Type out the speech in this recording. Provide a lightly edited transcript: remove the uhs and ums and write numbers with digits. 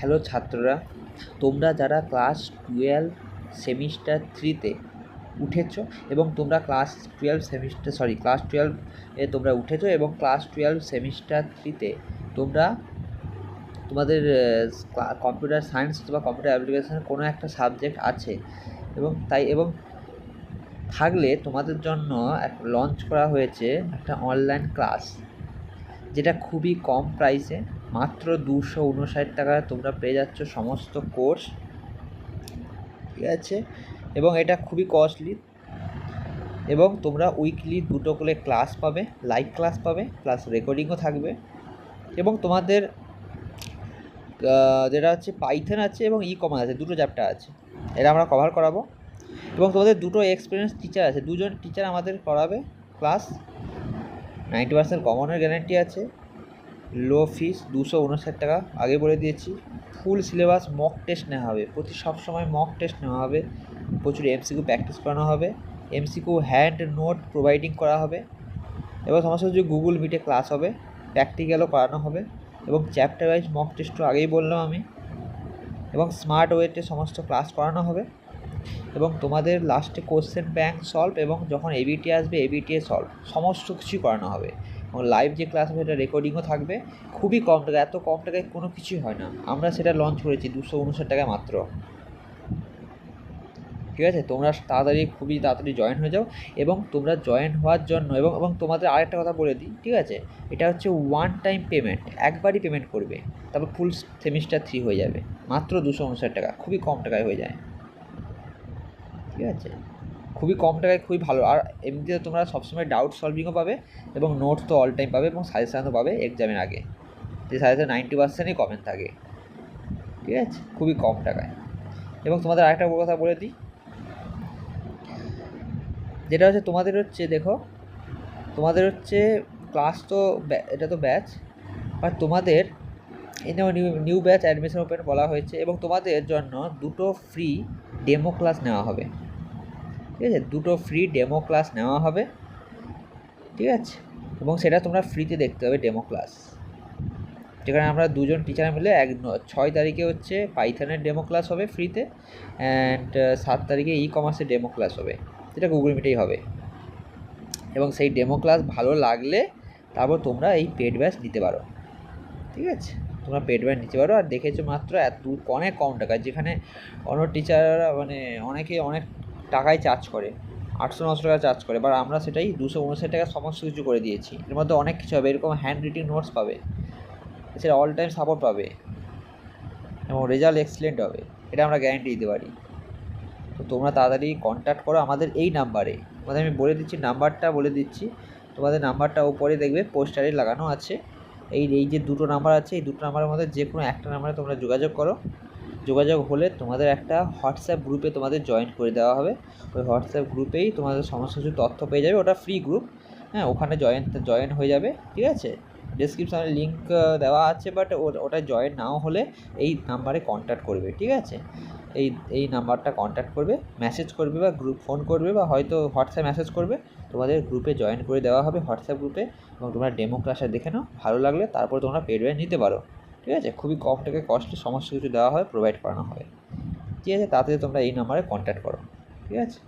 Hello ছাত্ররা, তোমরা যারা ক্লাস 12 সেমিস্টার 3-তে উঠেছো এবং তোমরা ক্লাস 12 এ তোমরা উঠেছো এবং ক্লাস 12 সেমিস্টার 3-তে তোমরা তোমাদের কম্পিউটার সায়েন্স অথবা কম্পিউটার অ্যাপ্লিকেশনের কোনো একটা সাবজেক্ট আছে এবং থাকলে তোমাদের জন্য লঞ্চ করা হয়েছে একটা অনলাইন ক্লাস, যেটা খুবই কম প্রাইসে মাত্র 259 টাকায় তোমরা পেয়ে যাচ্ছ সমস্ত কোর্স, ঠিক আছে। এবং এটা খুবই কস্টলি এবং তোমরা উইকলি 2টো করে ক্লাস পাবে, লাইভ ক্লাস পাবে, প্লাস রেকর্ডিংও থাকবে। এবং তোমাদের যেটা হচ্ছে পাইথন আছে এবং ই-কমার্স আছে, 2টো চ্যাপ্টার আছে, এটা আমরা কভার করাবো। এবং তোমাদের 2টো এক্সপিরিয়েন্স টিচার আছে, 2জন টিচার আমাদের করাবে ক্লাস। 90% কমনের গ্যারান্টি আছে। লো ফিস 259 টাকা, আগে বলে দিয়েছি। ফুল সিলেবাস, মক টেস্ট নেওয়া হবে, সবসময় মক টেস্ট নেওয়া হবে, প্রচুর এমসিকিউ প্র্যাকটিস করানো হবে, এমসিকিউ হ্যান্ড নোট প্রোভাইডিং করা হবে এবং সমস্ত কিছু গুগল মিটে ক্লাস হবে, প্র্যাকটিক্যালও করানো হবে এবং চ্যাপ্টার ওয়াইজ মক টেস্টও আগেই বললাম আমি, এবং স্মার্ট ওয়েতে সমস্ত ক্লাস করানো হবে। এবং তোমাদের লাস্টে কোশ্চেন ব্যাংক সলভ এবং যখন এবিটি আসবে এবিটিএ সলভ সমস্ত কিছুই করানো হবে। এবং লাইভ যে ক্লাস হবে সেটা রেকর্ডিংও থাকবে, খুবই কম টাকা, এত কম টাকায় কোনো কিছুই হয় না। আমরা সেটা লঞ্চ করেছি 259 টাকায় মাত্র, ঠিক আছে। তোমরা খুবই তাড়াতাড়ি জয়েন হয়ে যাও। এবং তোমরা জয়েন হওয়ার জন্য এবং তোমাদের আরেকটা কথা বলে দিই, ঠিক আছে, এটা হচ্ছে ওয়ান টাইম পেমেন্ট, একবারই পেমেন্ট করবে, তারপর ফুল সেমিস্টার 3 হয়ে যাবে মাত্র 259 টাকা, খুবই কম টাকায় হয়ে যায়, ঠিক আছে। খুবই কম টাকায় খুবই ভালো। আর এমনিতে তোমরা সবসময় ডাউট সলভিংও পাবে এবং নোটস তো অল টাইম পাবে এবং সাজেশানও পাবে এক্সামের আগে, যে সাজেশান 90%ই কমেন্ট থাকে, ঠিক আছে, খুবই কম টাকায়। এবং তোমাদের আরেকটা কথা বলে দিই, যেটা হচ্ছে তোমাদের হচ্ছে দেখো, তোমাদের হচ্ছে ক্লাস তো এটা তো ব্যাচ, আর তোমাদের নিউ ব্যাচ অ্যাডমিশন ওপেন বলা হয়েছে এবং তোমাদের জন্য 2টো ফ্রি ডেমো ক্লাস নেওয়া হবে, ঠিক আছে। 2টো ফ্রি ডেমো ক্লাস নেওয়া হবে, ঠিক আছে। এবং সেটা তোমরা ফ্রিতে দেখতে হবে ডেমো ক্লাস, যেখানে আমরা 2জন টিচার মিলে 6 তারিখে হচ্ছে পাইথনের ডেমো ক্লাস হবে ফ্রিতে, অ্যান্ড 7 তারিখে ই-কমার্সের ডেমো ক্লাস হবে, যেটা গুগল মিটেই হবে। এবং সেই ডেমো ক্লাস ভালো লাগলে তারপর তোমরা এই পেড ব্যাচ নিতে পারো, ঠিক আছে। তোমরা পেড ব্যাচ নিতে পারো। আর দেখেছো মাত্র অনেক কম টাকা, যেখানে অন্য টিচাররা মানে অনেকে অনেক টাকায় চার্জ করে, 800-900 টাকা চার্জ করে, বাট আমরা সেটাই 259 টাকা সমস্ত কিছু করে দিয়েছি। এর মধ্যে অনেক কিছু হবে, এরকম হ্যান্ড রিটিং নোটস পাবে, এছাড়া অল টাইম সাপোর্ট পাবে এবং রেজাল্ট এক্সিলেন্ট হবে, এটা আমরা গ্যারান্টি দিতে পারি। তো তোমরা তাড়াতাড়ি কন্ট্যাক্ট করো আমাদের এই নাম্বারে, তোমাদের আমি বলে দিচ্ছি, নাম্বারটা বলে দিচ্ছি, তোমাদের নাম্বারটা উপরে দেখবে পোস্টারে লাগানো আছে। এই যে 2টো নাম্বার আছে, এই 2টো নাম্বারের মধ্যে যে কোনো একটা নাম্বারে তোমরা যোগাযোগ করো। যোগাযোগ হলে তোমাদের একটা হোয়াটসঅ্যাপ গ্রুপে তোমাদের জয়েন করে দেওয়া হবে। ওই হোয়াটসঅ্যাপ গ্রুপেই তোমাদের সমস্ত কিছু তথ্য পেয়ে যাবে, ওটা ফ্রি গ্রুপ, হ্যাঁ, ওখানে জয়েন হয়ে যাবে, ঠিক আছে। ডেসক্রিপশানে লিঙ্ক দেওয়া আছে, বাট ওটা জয়েন নাও হলে এই নাম্বারে কন্ট্যাক্ট করবে, ঠিক আছে। এই নাম্বারটা কন্ট্যাক্ট করবে, মেসেজ করবে বা গ্রুপ ফোন করবে বা হয়তো হোয়াটসঅ্যাপ মেসেজ করবে, তোমাদের গ্রুপে জয়েন করে দেওয়া হবে হোয়াটসঅ্যাপ গ্রুপে। এবং তোমরা ডেমো ক্লাসে দেখে নাও, ভালো লাগলে তারপর তোমরা পেড ব্যাচ নিতে পারো, ঠিক আছে। খুবই কম টাকায় কস্টে সমস্ত কিছু দেওয়া হয়, প্রোভাইড করানো হবে, ঠিক আছে। তাড়াতাড়ি তোমরা এই নাম্বারে কন্ট্যাক্ট করো, ঠিক আছে।